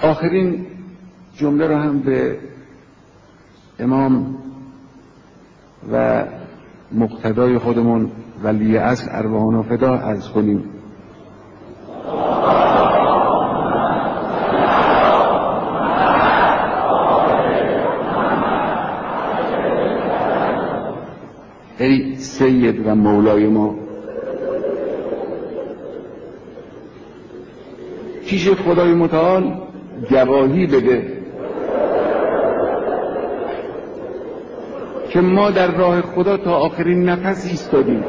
آخرین جمله رو هم به امام و مقتدای خودمون ولی اصل ارواحنا فدا عرض کنیم. ای سید و مولای ما، پیش خدای متعال گواهی بده که ما در راه خدا تا آخرین نفس ایستادیم.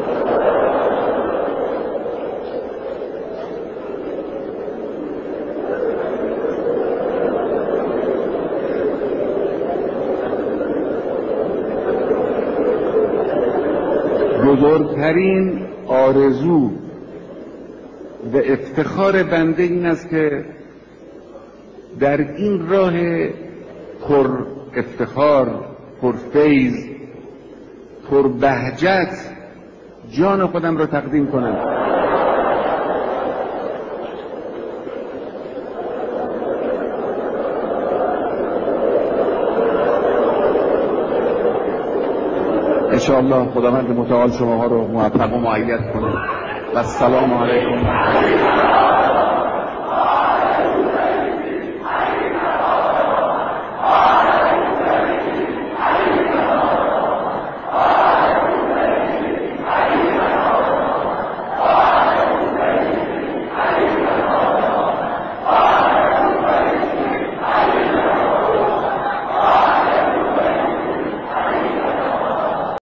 بزرگترین آرزو و افتخار بنده این است که در این راه پر افتخار، پر فیض، پر بهجت جان خودم را تقدیم کنم. انشاءالله خداوند متعال شماها رو موفق و مؤید کنه و السلام علیکم.